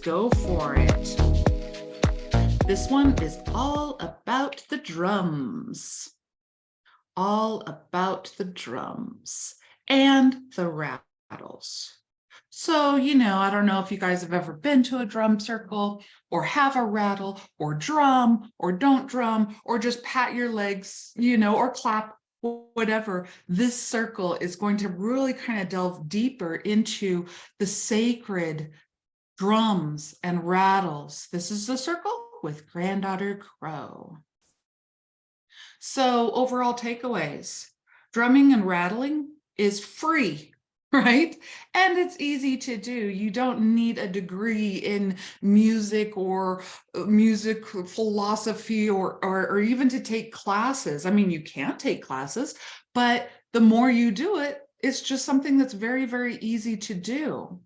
go for it. This one is all about the drums. All about the drums and the rattles. So, I don't know if you guys have ever been to a drum circle or have a rattle or drum or don't drum or just pat your legs, or clap, whatever. This circle is going to really kind of delve deeper into the sacred drums and rattles. This is the circle with Granddaughter Crow. So overall takeaways, drumming and rattling is free, right? And it's easy to do. You don't need a degree in music or music philosophy or even to take classes. I mean, you can take classes, but the more you do it, it's just something that's very, very easy to do.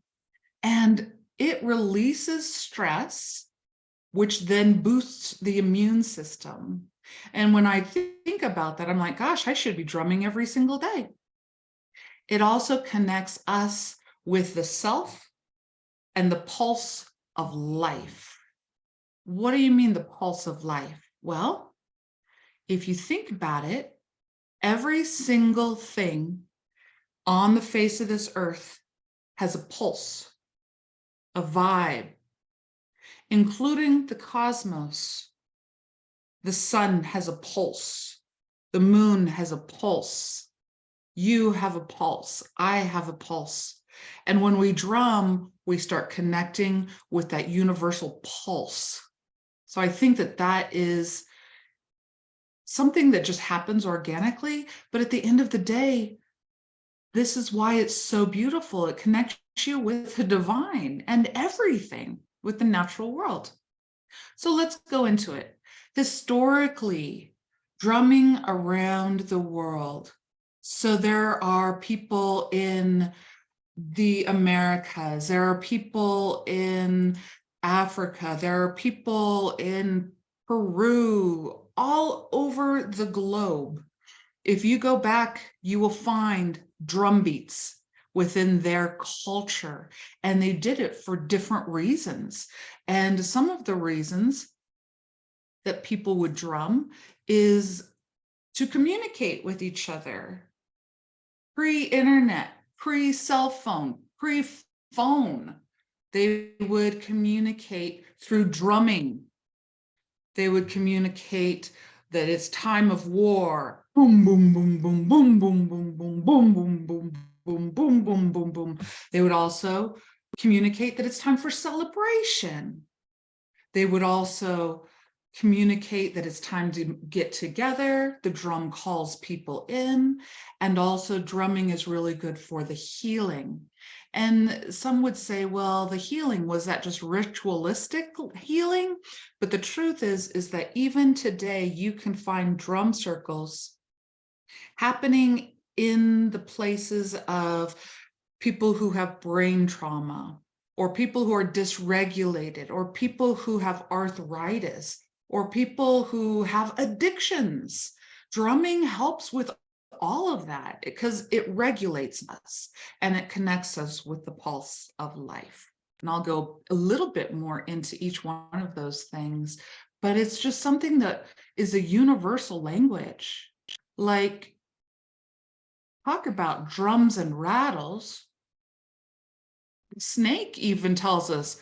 And it releases stress, which then boosts the immune system. And when I think about that, I'm like, gosh, I should be drumming every single day. It also connects us with the self and the pulse of life. What do you mean the pulse of life? Well, if you think about it, every single thing on the face of this earth has a pulse, a vibe, including the cosmos. The sun has a pulse. The moon has a pulse. You have a pulse. I have a pulse. And when we drum, we start connecting with that universal pulse. So I think that that is something that just happens organically. But at the end of the day, this is why it's so beautiful. It connects you with the divine and everything, with the natural world. So let's go into it. Historically, drumming around the world. So there are people in the Americas, there are people in Africa, there are people in Peru, all over the globe. If you go back, you will find drum beats within their culture, and they did it for different reasons. And some of the reasons that people would drum is to communicate with each other. Pre-internet, pre-cell phone, pre-phone, they would communicate through drumming. They would communicate that it's time of war. Boom, boom, boom, boom, boom, boom, boom, boom, boom, boom, boom, boom, boom, boom, boom, boom. They would also communicate that it's time for celebration. They would also communicate that it's time to get together. The drum calls people in, and also drumming is really good for the healing. And some would say, well, the healing, was that just ritualistic healing? But the truth is that even today you can find drum circles happening in the places of people who have brain trauma, or people who are dysregulated, or people who have arthritis, or people who have addictions. Drumming helps with all of that because it regulates us and it connects us with the pulse of life. And I'll go a little bit more into each one of those things, but it's just something that is a universal language. Like, talk about drums and rattles. Snake even tells us,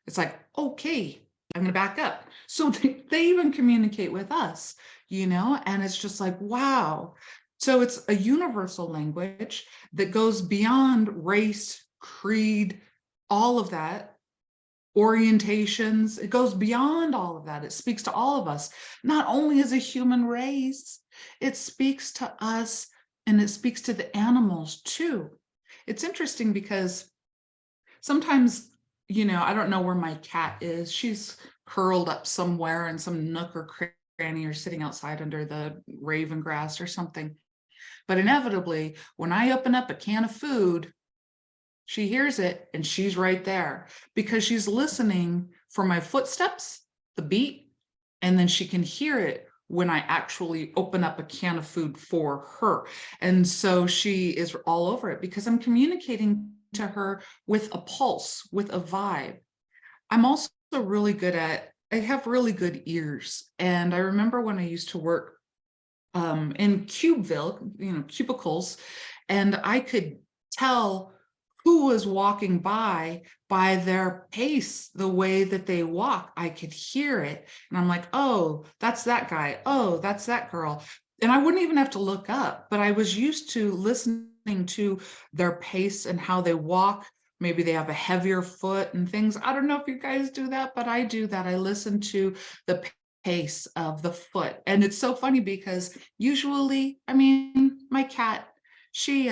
it's like, okay, I'm going to back up. So they even communicate with us, and it's just like, wow. So it's a universal language that goes beyond race, creed, all of that, orientations. It goes beyond all of that. It speaks to all of us, not only as a human race, it speaks to us and it speaks to the animals too. It's interesting because sometimes, I don't know where my cat is. She's curled up somewhere in some nook or cranny or sitting outside under the raven grass or something. But inevitably, when I open up a can of food, she hears it and she's right there because she's listening for my footsteps, the beat, and then she can hear it when I actually open up a can of food for her. And so she is all over it because I'm communicating to her with a pulse, with a vibe. I'm also really good at, I have really good ears. And I remember when I used to work in Cubeville, cubicles, and I could tell who was walking by their pace, the way that they walk. I could hear it. And I'm like, oh, that's that guy. Oh, that's that girl. And I wouldn't even have to look up, but I was used to listening to their pace and how they walk. Maybe they have a heavier foot and things. I don't know if you guys do that, but I do that. I listen to the pace of the foot. And it's so funny because usually, I mean, my cat, she's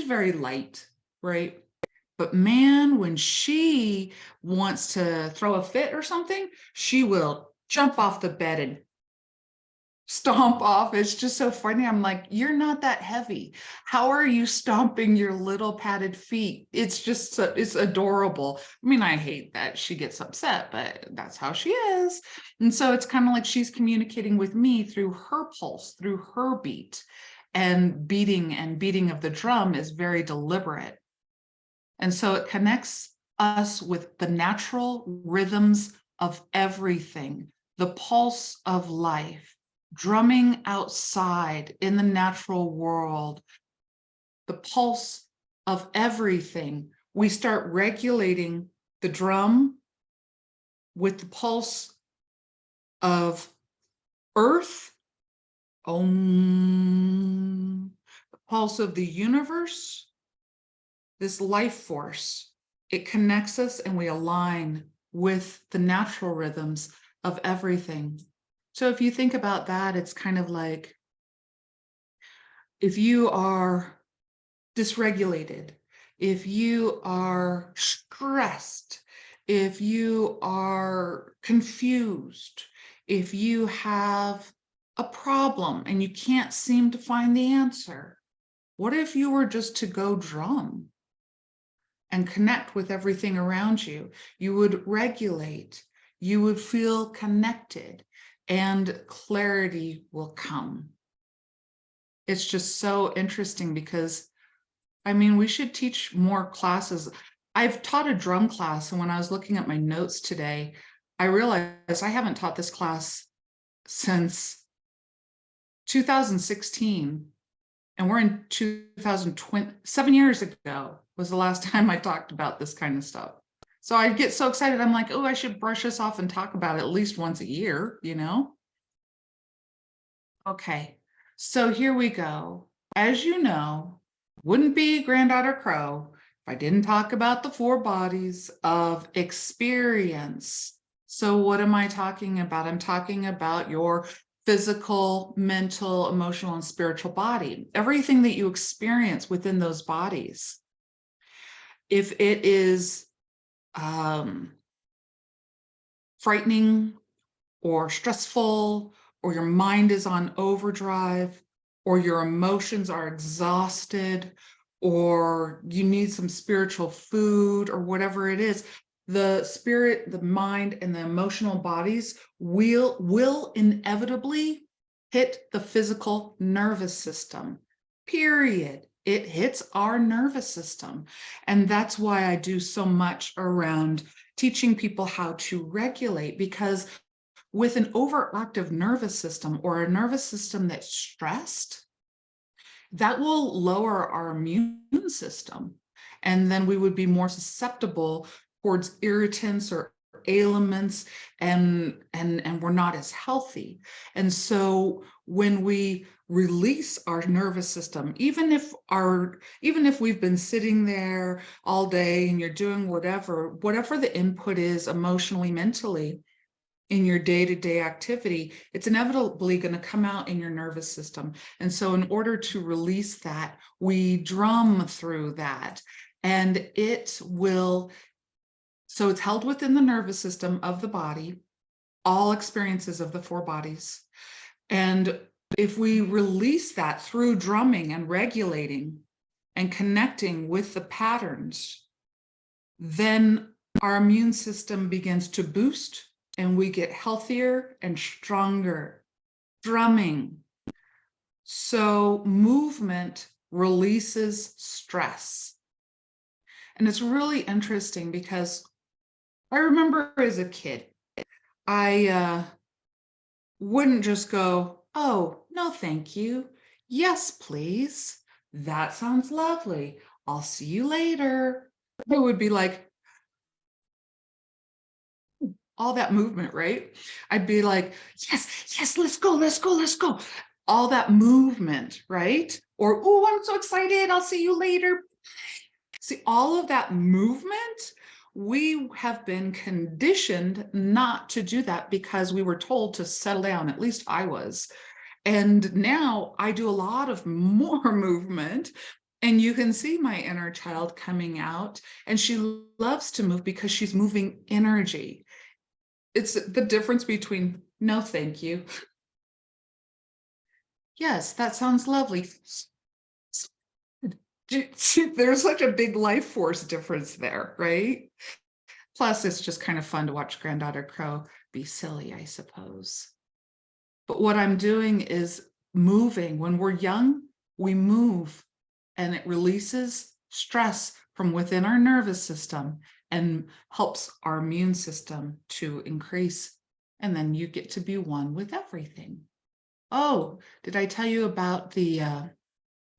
very light, right? But man, when she wants to throw a fit or something, she will jump off the bed and stomp off. It's just so funny. I'm like, you're not that heavy. How are you stomping your little padded feet? It's just it's adorable. I mean, I hate that she gets upset, but that's how she is. And so it's kind of like she's communicating with me through her pulse, through her beat. And beating of the drum is very deliberate. And so it connects us with the natural rhythms of everything, the pulse of life, drumming outside in the natural world, the pulse of everything. We start regulating the drum with the pulse of earth, Om, the pulse of the universe, this life force. It connects us and we align with the natural rhythms of everything. So if you think about that, it's kind of like if you are dysregulated, if you are stressed, if you are confused, if you have a problem and you can't seem to find the answer, what if you were just to go drum and connect with everything around you? You would regulate, you would feel connected, and clarity will come. It's just so interesting because, I mean, we should teach more classes. I've taught a drum class, and when I was looking at my notes today, I realized I haven't taught this class since 2016, and we're in 2020. 7 years ago was the last time I talked about this kind of stuff. So I get so excited. I'm like, oh, I should brush this off and talk about it at least once a year, Okay, so here we go. As you know, wouldn't be Granddaughter Crow if I didn't talk about the 4 bodies of experience. So what am I talking about? I'm talking about your physical, mental, emotional, and spiritual body. Everything that you experience within those bodies. If it is frightening or stressful, or your mind is on overdrive, or your emotions are exhausted, or you need some spiritual food, or whatever it is, the spirit, the mind, and the emotional bodies will inevitably hit the physical nervous system, period. It hits our nervous system. And that's why I do so much around teaching people how to regulate, because with an overactive nervous system or a nervous system that's stressed, that will lower our immune system. And then we would be more susceptible towards irritants or ailments, and we're not as healthy. And so when we release our nervous system, even if we've been sitting there all day and you're doing whatever the input is emotionally, mentally, in your day-to-day activity, it's inevitably going to come out in your nervous system. And so in order to release that, we drum through that, and it will, so it's held within the nervous system of the body, all experiences of the 4 bodies. And if we release that through drumming and regulating and connecting with the patterns, then our immune system begins to boost and we get healthier and stronger. Drumming. So movement releases stress. And it's really interesting because I remember as a kid, I wouldn't just go, oh, no, thank you. Yes, please. That sounds lovely. I'll see you later. It would be like all that movement, right? I'd be like, yes, yes, let's go, let's go, let's go. All that movement, right? Or, oh, I'm so excited. I'll see you later. See, all of that movement, we have been conditioned not to do that because we were told to settle down. At least I was. And now I do a lot of more movement. And you can see my inner child coming out, and she loves to move because she's moving energy. It's the difference between no, thank you. Yes, that sounds lovely. There's such a big life force difference there, right? Plus, it's just kind of fun to watch Granddaughter Crow be silly, I suppose. But what I'm doing is moving. When we're young, we move, and it releases stress from within our nervous system and helps our immune system to increase. And then you get to be one with everything. Oh, did I tell you about the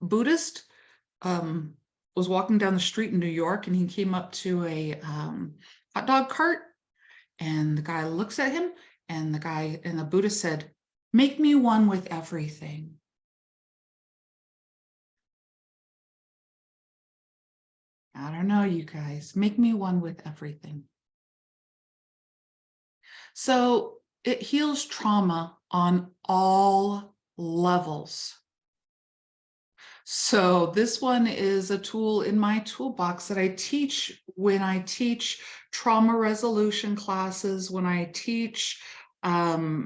Buddhist? Was walking down the street in New York, and he came up to a hot dog cart, and the guy looks at him, and the Buddha said, make me one with everything. I don't know, you guys, make me one with everything. So it heals trauma on all levels. So this one is a tool in my toolbox that I teach when I teach trauma resolution classes, when I teach empath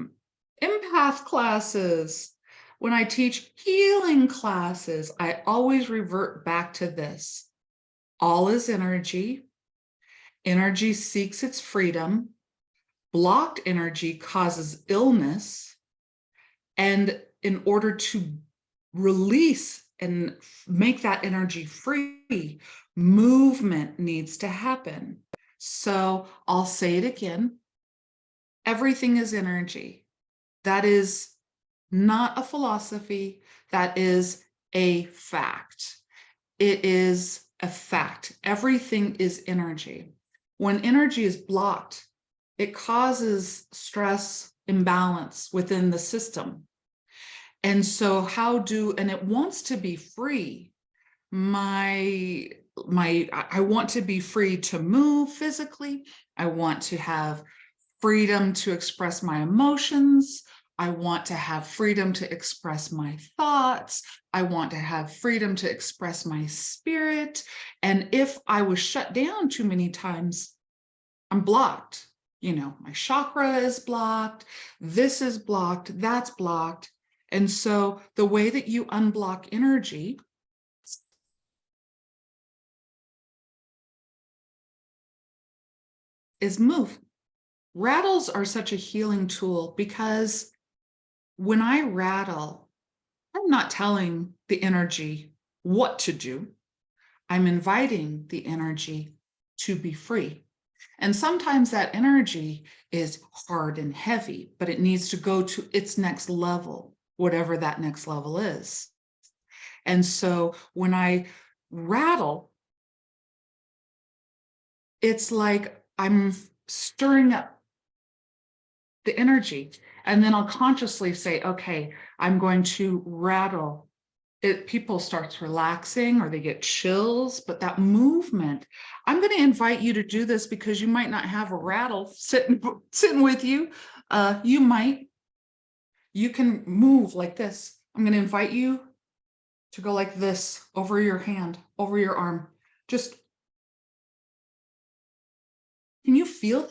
classes, when I teach healing classes. I always revert back to this. All is energy. Energy seeks its freedom. Blocked energy causes illness. And in order to release and make that energy free, movement needs to happen. So I'll say it again. Everything is energy. That is not a philosophy. That is a fact. It is a fact. Everything is energy. When energy is blocked, it causes stress, imbalance within the system. And so and it wants to be free. I want to be free to move physically. I want to have freedom to express my emotions. I want to have freedom to express my thoughts. I want to have freedom to express my spirit. And if I was shut down too many times, I'm blocked. My chakra is blocked. This is blocked. That's blocked. And so the way that you unblock energy is move. Rattles are such a healing tool because when I rattle, I'm not telling the energy what to do. I'm inviting the energy to be free. And sometimes that energy is hard and heavy, but it needs to go to its next level, whatever that next level is. And so when I rattle, it's like I'm stirring up the energy. And then I'll consciously say, okay, I'm going to rattle. People starts relaxing or they get chills, but that movement, I'm going to invite you to do this because you might not have a rattle sitting with you. You might. You can move like this. I'm going to invite you to go like this over your hand, over your arm. Just, can you feel?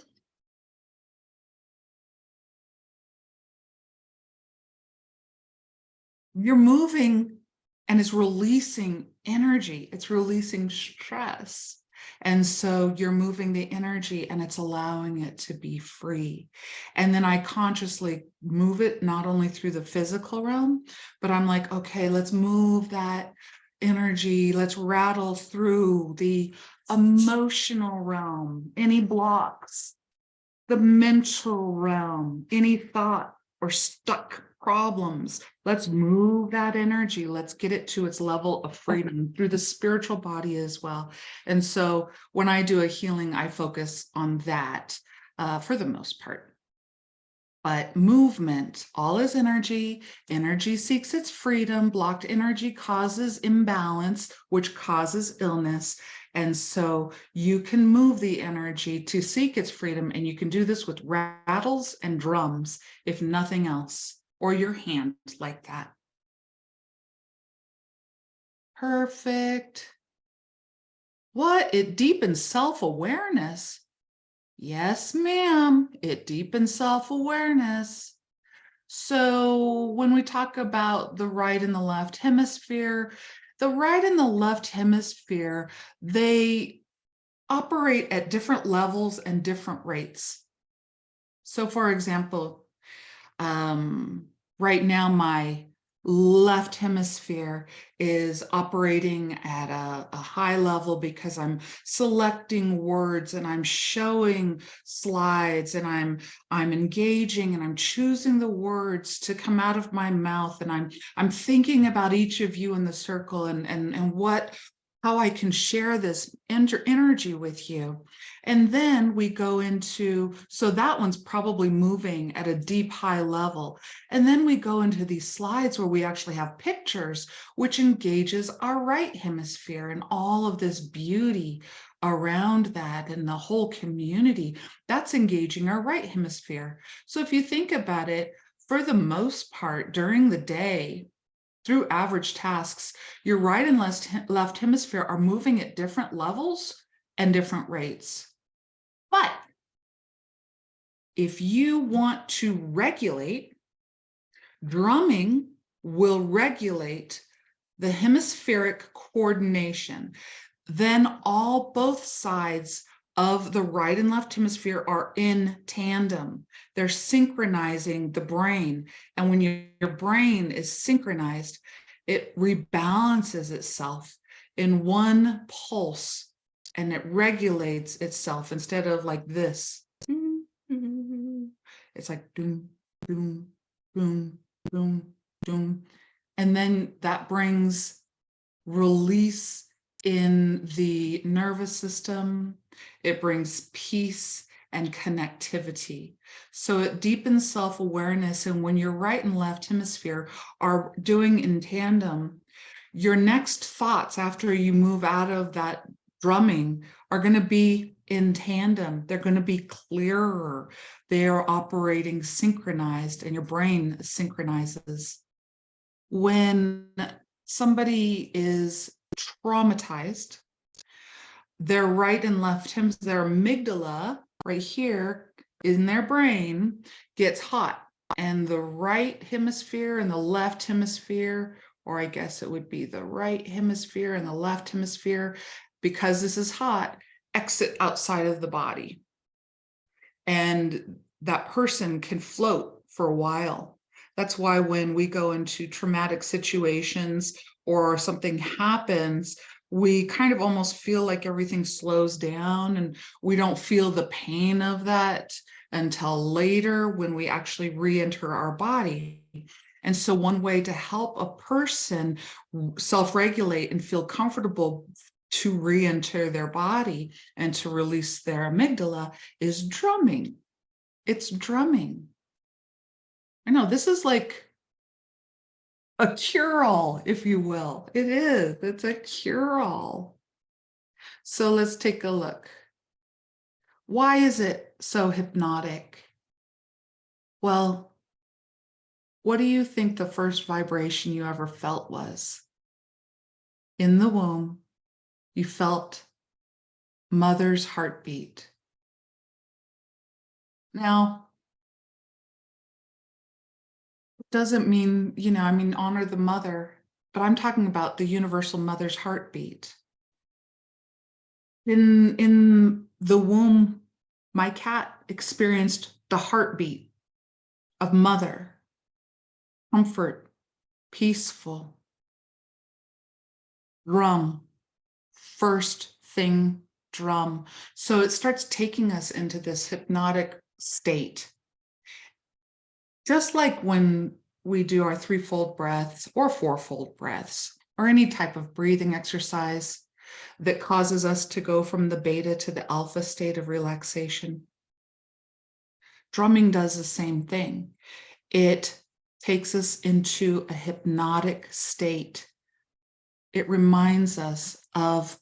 You're moving and it's releasing energy. It's releasing stress. And so you're moving the energy and it's allowing it to be free. And then I consciously move it not only through the physical realm, but I'm like, okay, let's move that energy. Let's rattle through the emotional realm, any blocks, the mental realm, any thought or stuck problems. Let's move that energy. Let's get it to its level of freedom through the spiritual body as well. And so when I do a healing, I focus on that for the most part. But movement, all is energy. Energy seeks its freedom. Blocked energy causes imbalance, which causes illness. And so you can move the energy to seek its freedom. And you can do this with rattles and drums, if nothing else, or your hand like that. Perfect. What? It deepens self-awareness. Yes, ma'am. It deepens self-awareness. So when we talk about the right and the left hemisphere, the right and the left hemisphere, they operate at different levels and different rates. So for example, right now my left hemisphere is operating at a high level because I'm selecting words and I'm showing slides and I'm engaging and I'm choosing the words to come out of my mouth, and I'm thinking about each of you in the circle and how I can share this energy with you. And then we go into, so that one's probably moving at a deep, high level. And then we go into these slides where we actually have pictures, which engages our right hemisphere and all of this beauty around that and the whole community. That's engaging our right hemisphere. So if you think about it, for the most part, during the day, through average tasks, your right and left hemisphere are moving at different levels and different rates. But if you want to regulate, drumming will regulate the hemispheric coordination. Then both sides of the right and left hemisphere are in tandem. They're synchronizing the brain. And when your brain is synchronized, it rebalances itself in one pulse, and it regulates itself instead of like this. It's like doom, doom, doom, doom, doom. And then that brings release in the nervous system. It brings peace and connectivity. So it deepens self-awareness. And when your right and left hemisphere are doing in tandem, your next thoughts after you move out of that drumming are going to be in tandem. They're going to be clearer. They are operating synchronized, and your brain synchronizes. When somebody is traumatized, their right and left hemisphere, their amygdala right here in their brain gets hot, and the right hemisphere and the left hemisphere, or I guess it would be the right hemisphere and the left hemisphere, because this is hot, exit outside of the body. And that person can float for a while. That's why when we go into traumatic situations or something happens, we kind of almost feel like everything slows down, and we don't feel the pain of that until later when we actually re-enter our body. And so one way to help a person self-regulate and feel comfortable to re-enter their body and to release their amygdala is drumming. It's drumming. I know this is like a cure-all, if you will. It is. It's a cure-all. So let's take a look. Why is it so hypnotic? Well, what do you think the first vibration you ever felt was? In the womb, you felt mother's heartbeat. Now, it doesn't mean, I mean, honor the mother, but I'm talking about the universal mother's heartbeat. In the womb, my cat experienced the heartbeat of mother, comfort, peaceful, drum, first thing drum. So it starts taking us into this hypnotic state. Just like when we do our threefold breaths or fourfold breaths, or any type of breathing exercise that causes us to go from the beta to the alpha state of relaxation. Drumming does the same thing. It takes us into a hypnotic state. It reminds us of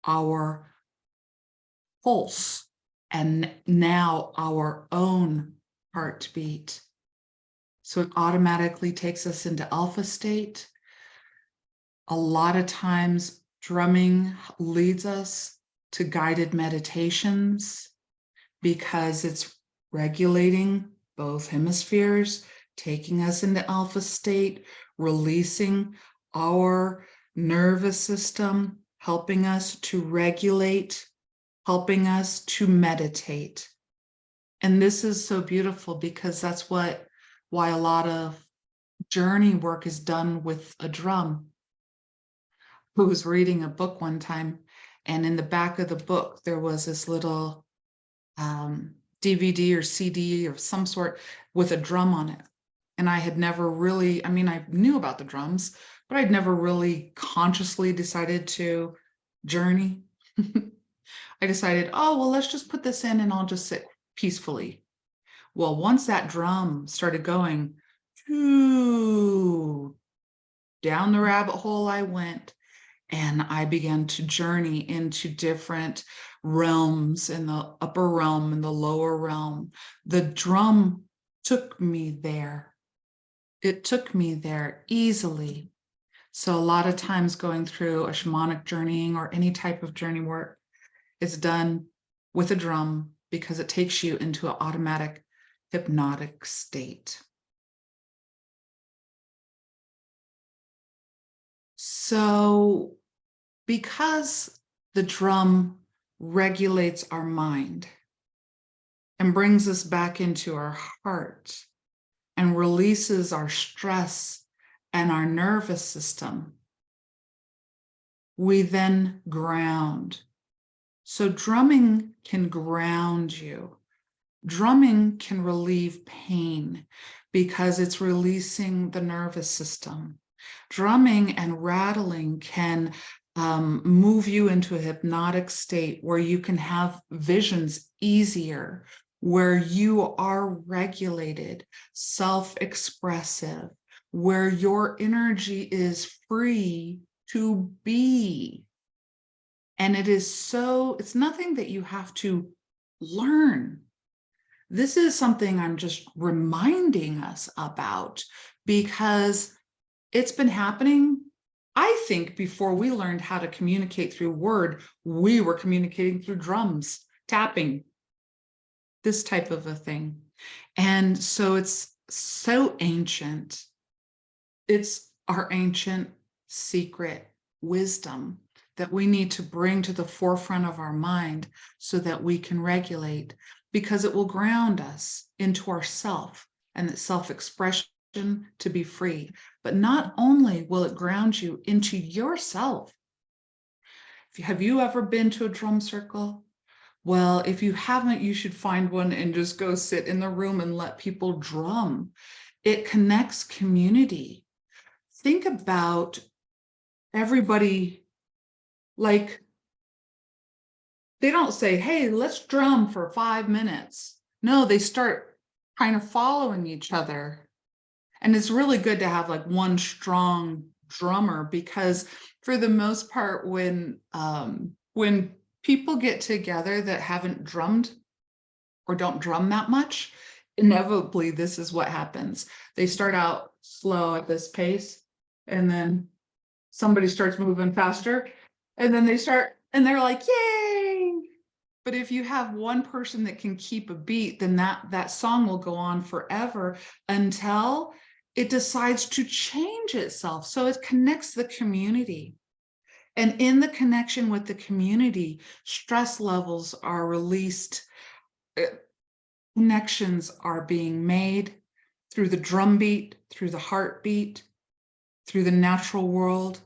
our pulse and now our own heartbeat. So it automatically takes us into alpha state. A lot of times drumming leads us to guided meditations because it's regulating both hemispheres, taking us into alpha state, releasing our nervous system, helping us to regulate, helping us to meditate. And this is so beautiful because that's why a lot of journey work is done with a drum. I was reading a book one time, and in the back of the book, there was this little DVD or CD or some sort with a drum on it. And I had never really, I mean, I knew about the drums, but I'd never really consciously decided to journey. I decided, oh, well, let's just put this in and I'll just sit peacefully. Well, once that drum started going, down the rabbit hole I went, and I began to journey into different realms, in the upper realm and the lower realm. The drum took me there. It took me there easily. So a lot of times going through a shamanic journeying or any type of journey work is done with a drum because it takes you into an automatic hypnotic state. So because the drum regulates our mind and brings us back into our heart and releases our stress and our nervous system, we then ground. So drumming can ground you. Drumming can relieve pain because it's releasing the nervous system. Drumming and rattling can move you into a hypnotic state where you can have visions easier, where you are regulated, self-expressive, where your energy is free to be. And it's nothing that you have to learn. This is something I'm just reminding us about because it's been happening. I think before we learned how to communicate through word, we were communicating through drums, tapping, this type of a thing. And so it's so ancient. It's our ancient secret wisdom that we need to bring to the forefront of our mind so that we can regulate, because it will ground us into ourself and that self-expression to be free. But not only will it ground you into yourself. Have you ever been to a drum circle? Well, if you haven't, you should find one and just go sit in the room and let people drum. It connects community. Think about everybody, like, they don't say, hey, let's drum for 5 minutes. No, they start kind of following each other. And it's really good to have like one strong drummer, because for the most part, when people get together that haven't drummed or don't drum that much, inevitably this is what happens. They start out slow at this pace, and then somebody starts moving faster, and then they're like, yay. But if you have one person that can keep a beat, then that song will go on forever until it decides to change itself. So it connects the community. And in the connection with the community, stress levels are released. Connections are being made through the drum beat, through the heartbeat, through the natural world.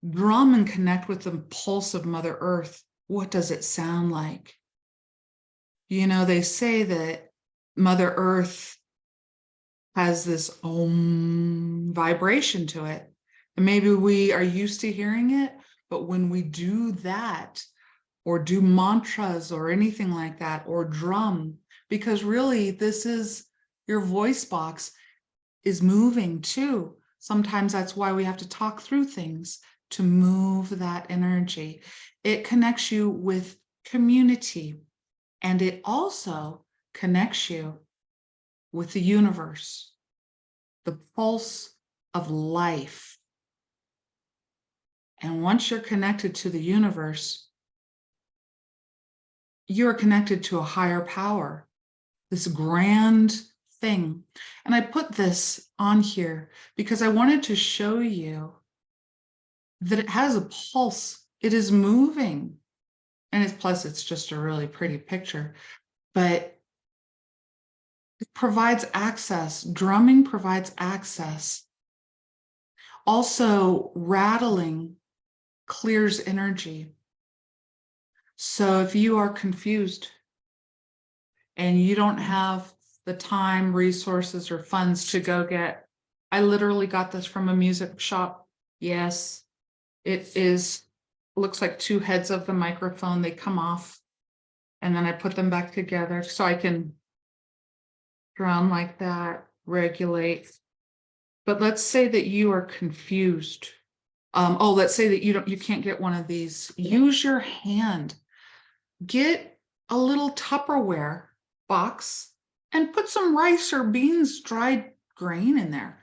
Drum and connect with the pulse of Mother Earth What does it sound like? You know, they say that Mother Earth has this vibration to it. And maybe we are used to hearing it, but when we do that, or do mantras or anything like that, or drum, because really this is your voice box is moving too. Sometimes that's why we have to talk through things to move that energy. It connects you with community, and it also connects you with the universe, the pulse of life. And once you're connected to the universe, you're connected to a higher power, this grand thing. And I put this on here because I wanted to show you that it has a pulse. It is moving. And it's just a really pretty picture, but it provides access. Drumming provides access. Also, rattling clears energy. So if you are confused and you don't have the time, resources, or funds to go get, I literally got this from a music shop. Yes, it looks like two heads of the microphone. They come off and then I put them back together so I can drum like that, regulate. But let's say that you are confused. Let's say that you can't get one of these. Use your hand. Get a little Tupperware box and put some rice or beans, dried grain in there.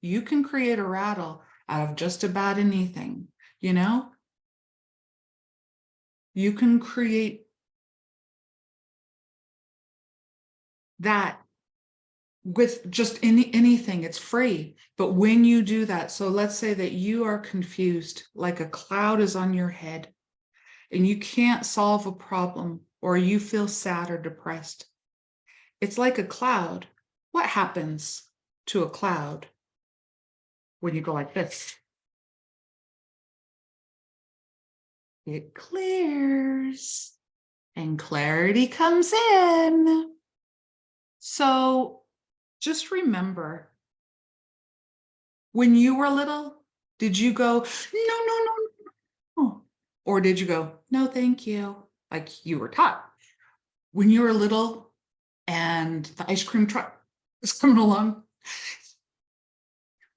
You can create a rattle out of just about anything, you know? You can create that with just anything. It's free. But when you do that, so let's say that you are confused, like a cloud is on your head, and you can't solve a problem, or you feel sad or depressed. It's like a cloud. What happens to a cloud when you go like this? It clears and clarity comes in. So just remember, when you were little, did you go, no, no, no, no? Or did you go, no, thank you, like you were taught? When you were little and the ice cream truck was coming along,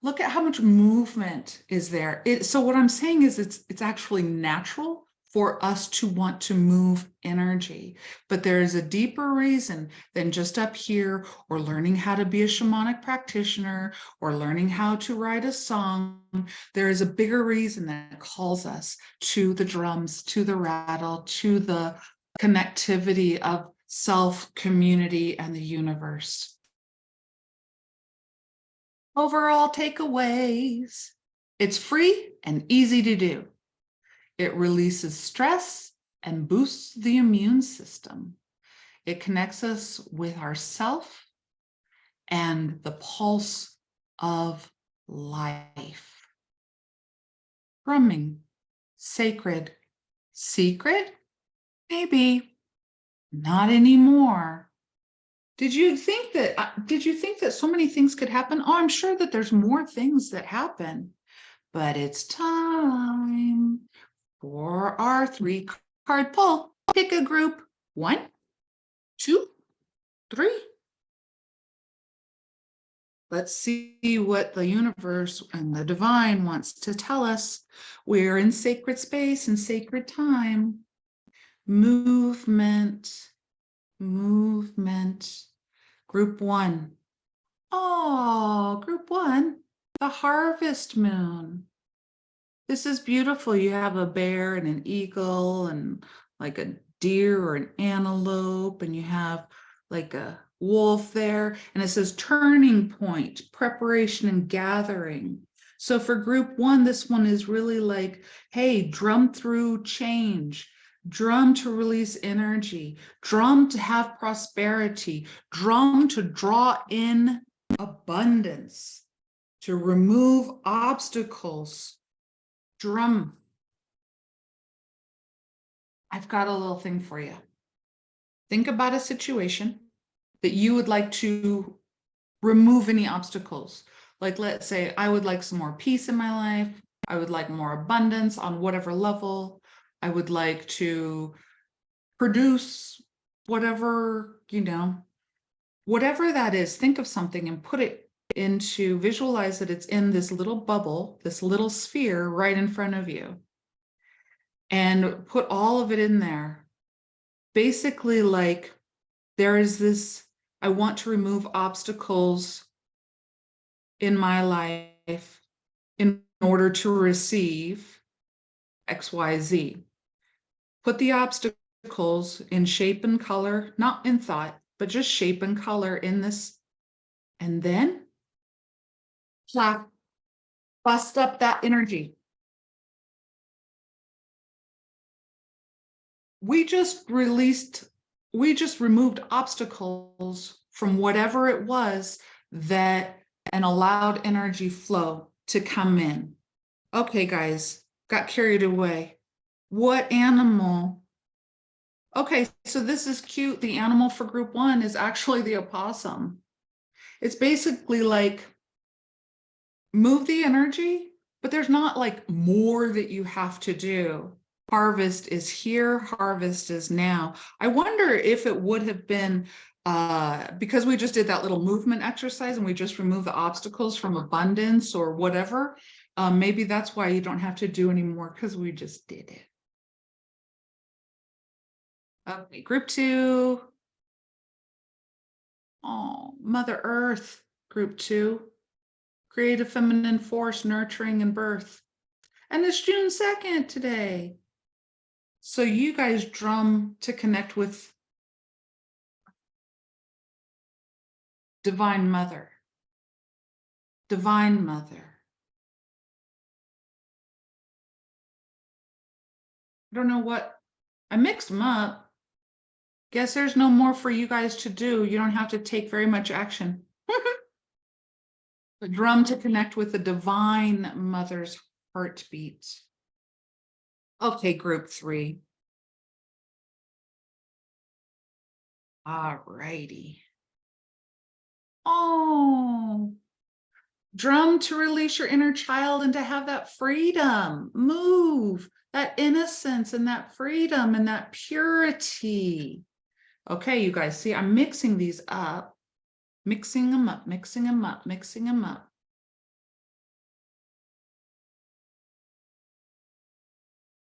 look at how much movement is there. So what I'm saying is it's actually natural for us to want to move energy, but there is a deeper reason than just up here, or learning how to be a shamanic practitioner, or learning how to write a song. There is a bigger reason that calls us to the drums, to the rattle, to the connectivity of self, community, and the universe. Overall takeaways. It's free and easy to do. It releases stress and boosts the immune system. It connects us with ourself and the pulse of life. Drumming, sacred, secret? Maybe, not anymore. Did you think that so many things could happen? Oh, I'm sure that there's more things that happen, but it's time for our 3-card pull. Pick a group. 1, 2, 3. Let's see what the universe and the divine wants to tell us. We're in sacred space and sacred time. Movement, movement. Group 1. Oh, group 1, the harvest moon. This is beautiful. You have a bear and an eagle and like a deer or an antelope, and you have like a wolf there, and it says turning point, preparation and gathering. So for group 1, this one is really like, hey, drum through change, drum to release energy, drum to have prosperity, drum to draw in abundance, to remove obstacles. Drum. I've got a little thing for you. Think about a situation that you would like to remove any obstacles. Like, let's say I would like some more peace in my life. I would like more abundance on whatever level. I would like to produce whatever, whatever that is. Think of something and put it into, visualize that it's in this little bubble, this little sphere right in front of you. And put all of it in there. Basically, like, there is this, I want to remove obstacles in my life in order to receive XYZ. Put the obstacles in shape and color, not in thought, but just shape and color in this. And then clap, bust up that energy. We just removed obstacles from whatever it was that and allowed energy flow to come in. Okay, guys, got carried away. What animal? Okay, so this is cute. The animal for group 1 is actually the opossum. It's basically like move the energy, but there's not like more that you have to do. Harvest is here, harvest is now. I wonder if it would have been because we just did that little movement exercise and we just removed the obstacles from abundance or whatever. Maybe that's why you don't have to do anymore because we just did it. Okay, group 2. Oh, Mother Earth, group 2. Create a feminine force, nurturing and birth. And it's June 2nd today. So you guys drum to connect with Divine Mother. Divine Mother. I don't know what, I mixed them up. Guess there's no more for you guys to do. You don't have to take very much action. The drum to connect with the Divine Mother's heartbeat. Okay, group 3. All righty. Oh, drum to release your inner child and to have that freedom. Move that innocence and that freedom and that purity. Okay, you guys, see, I'm mixing these up, mixing them up, mixing them up, mixing them up.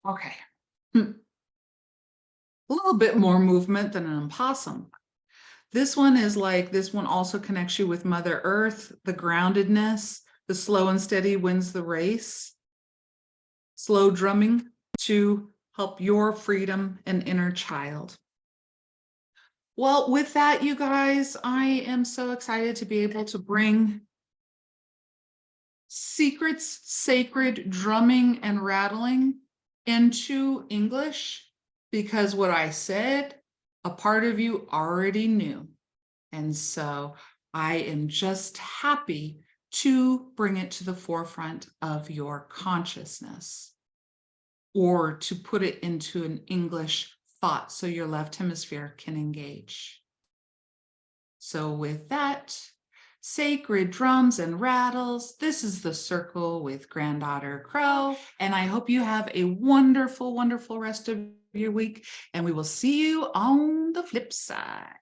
Okay. A little bit more movement than an opossum. This one is like, this one also connects you with Mother Earth, the groundedness, the slow and steady wins the race. Slow drumming to help your freedom and inner child. Well, with that, you guys, I am so excited to be able to bring secrets, sacred drumming and rattling into English, because what I said, a part of you already knew. And so I am just happy to bring it to the forefront of your consciousness, or to put it into an English thought so your left hemisphere can engage. So with that, sacred drums and rattles, this is the circle with Granddaughter Crow, and I hope you have a wonderful, wonderful rest of your week, and we will see you on the flip side.